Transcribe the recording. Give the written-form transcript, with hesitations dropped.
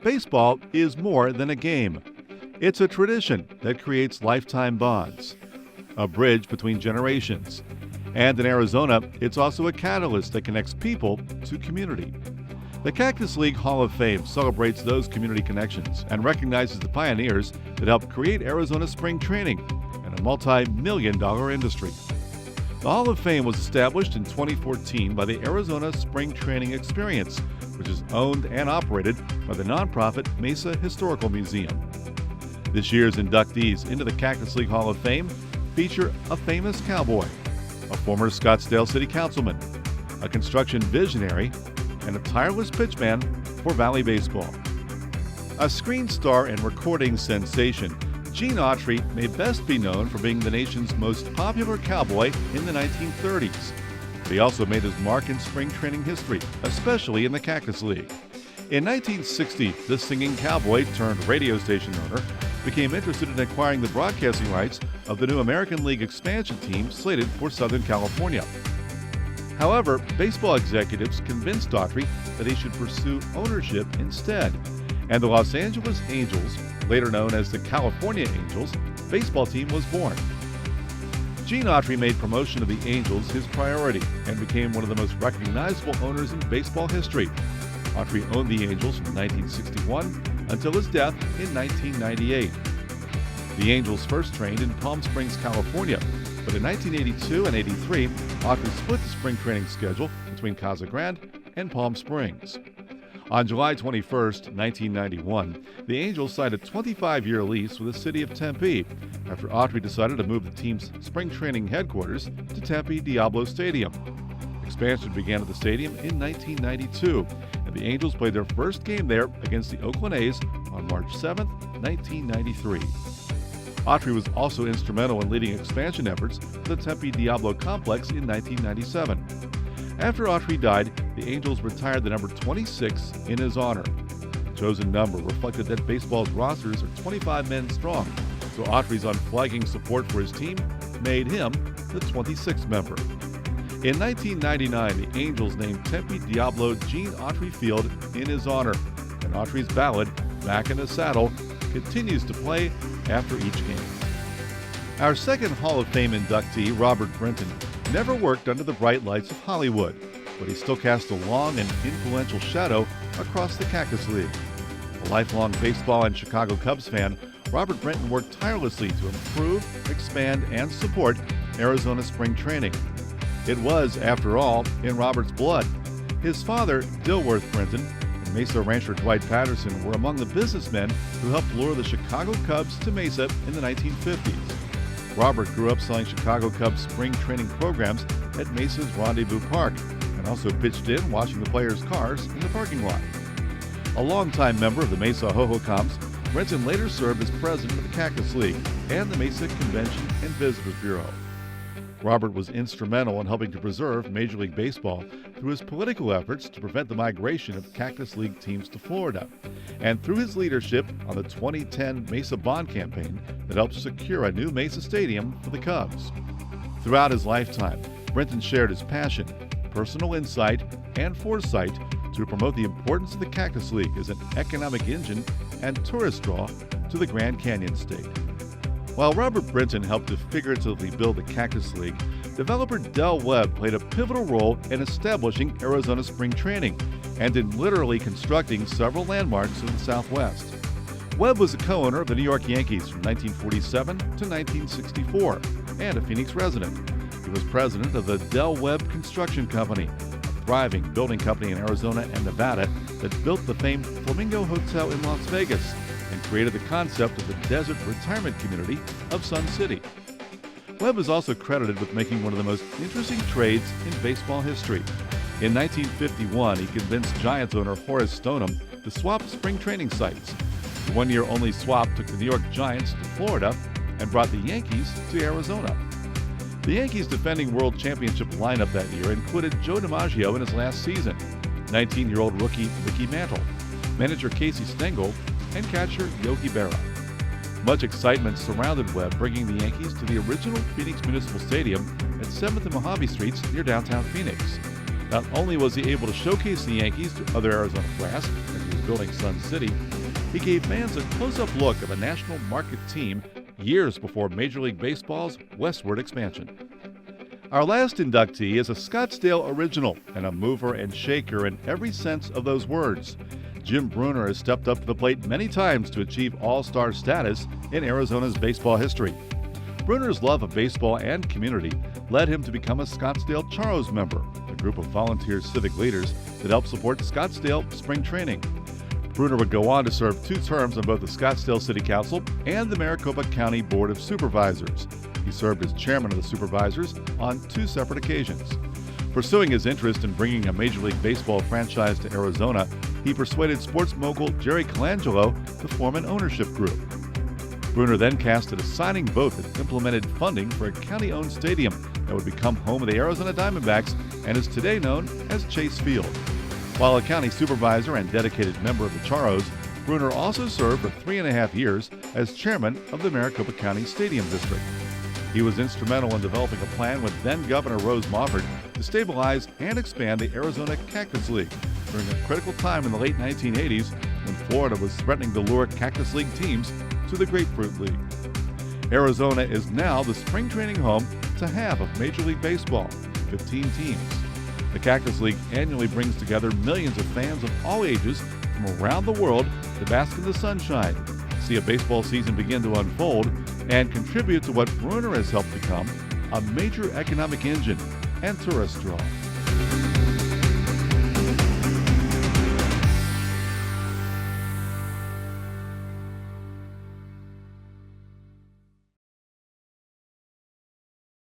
Baseball is more than a game. It's a tradition that creates lifetime bonds, a bridge between generations. And in Arizona, it's also a catalyst that connects people to community. The Cactus League Hall of Fame celebrates those community connections and recognizes the pioneers that helped create Arizona spring training, and a multi-million-dollar industry. The Hall of Fame was established in 2014 by the Arizona Spring Training Experience, which is owned and operated by the nonprofit Mesa Historical Museum. This year's inductees into the Cactus League Hall of Fame feature a famous cowboy, a former Scottsdale City Councilman, a construction visionary, and a tireless pitchman for Valley Baseball. A screen star and recording sensation, Gene Autry may best be known for being the nation's most popular cowboy in the 1930s. But he also made his mark in spring training history, especially in the Cactus League. In 1960, this singing cowboy turned radio station owner became interested in acquiring the broadcasting rights of the new American League expansion team slated for Southern California. However, baseball executives convinced Autry that he should pursue ownership instead, and the Los Angeles Angels, later known as the California Angels, baseball team was born. Gene Autry made promotion of the Angels his priority and became one of the most recognizable owners in baseball history. Autry owned the Angels from 1961 until his death in 1998. The Angels first trained in Palm Springs, California, but in 1982 and 83, Autry split the spring training schedule between Casa Grande and Palm Springs. On July 21, 1991, the Angels signed a 25-year lease with the city of Tempe after Autry decided to move the team's spring training headquarters to Tempe Diablo Stadium. Expansion began at the stadium in 1992, and the Angels played their first game there against the Oakland A's on March 7, 1993. Autry was also instrumental in leading expansion efforts for the Tempe Diablo complex in 1997. After Autry died, the Angels retired the number 26 in his honor. The chosen number reflected that baseball's rosters are 25 men strong, so Autry's unflagging support for his team made him the 26th member. In 1999, the Angels named Tempe Diablo Gene Autry Field in his honor, and Autry's ballad, Back in the Saddle, continues to play after each game. Our second Hall of Fame inductee, Robert Brinton, never worked under the bright lights of Hollywood, but he still cast a long and influential shadow across the Cactus League. A lifelong baseball and Chicago Cubs fan, Robert Brinton worked tirelessly to improve, expand, and support Arizona spring training. It was, after all, in Robert's blood. His father, Dilworth Brinton, and Mesa rancher Dwight Patterson were among the businessmen who helped lure the Chicago Cubs to Mesa in the 1950s. Robert grew up selling Chicago Cubs spring training programs at Mesa's Rendezvous Park and also pitched in watching the players' cars in the parking lot. A longtime member of the Mesa Hohokams, Brinton later served as president of the Cactus League and the Mesa Convention and Visitors Bureau. Robert was instrumental in helping to preserve Major League Baseball through his political efforts to prevent the migration of Cactus League teams to Florida, and through his leadership on the 2010 Mesa Bond campaign that helped secure a new Mesa Stadium for the Cubs. Throughout his lifetime, Brinton shared his passion, personal insight, and foresight to promote the importance of the Cactus League as an economic engine and tourist draw to the Grand Canyon State. While Robert Brinton helped to figuratively build the Cactus League, developer Dell Webb played a pivotal role in establishing Arizona spring training and in literally constructing several landmarks in the Southwest. Webb was a co-owner of the New York Yankees from 1947 to 1964 and a Phoenix resident. He was president of the Dell Webb Construction Company, a thriving building company in Arizona and Nevada that built the famed Flamingo Hotel in Las Vegas and created the concept of the desert retirement community of Sun City. Webb is also credited with making one of the most interesting trades in baseball history. In 1951, he convinced Giants owner Horace Stoneham to swap spring training sites. The one-year-only swap took the New York Giants to Florida and brought the Yankees to Arizona. The Yankees' defending world championship lineup that year included Joe DiMaggio in his last season, 19-year-old rookie Mickey Mantle, manager Casey Stengel, and catcher Yogi Berra. Much excitement surrounded Webb bringing the Yankees to the original Phoenix Municipal Stadium at 7th and Mojave Streets near downtown Phoenix. Not only was he able to showcase the Yankees to other Arizona brass, as he was building Sun City, he gave fans a close-up look of a national market team years before Major League Baseball's westward expansion. Our last inductee is a Scottsdale original and a mover and shaker in every sense of those words. Jim Bruner has stepped up to the plate many times to achieve all-star status in Arizona's baseball history. Bruner's love of baseball and community led him to become a Scottsdale Charros member, a group of volunteer civic leaders that help support Scottsdale spring training. Bruner would go on to serve 2 terms on both the Scottsdale City Council and the Maricopa County Board of Supervisors. He served as chairman of the supervisors on 2 separate occasions. Pursuing his interest in bringing a Major League Baseball franchise to Arizona, he persuaded sports mogul Jerry Colangelo to form an ownership group. Bruner then casted a signing vote that implemented funding for a county-owned stadium that would become home of the Arizona Diamondbacks and is today known as Chase Field. While a county supervisor and dedicated member of the Charros, Bruner also served for 3.5 years as chairman of the Maricopa County Stadium District. He was instrumental in developing a plan with then-Governor Rose Mofford to stabilize and expand the Arizona Cactus League during a critical time in the late 1980s when Florida was threatening to lure Cactus League teams to the Grapefruit League. Arizona is now the spring training home to half of Major League Baseball, 15 teams. The Cactus League annually brings together millions of fans of all ages from around the world to bask in the sunshine, see a baseball season begin to unfold, and contribute to what Bruner has helped become a major economic engine and tourist draw.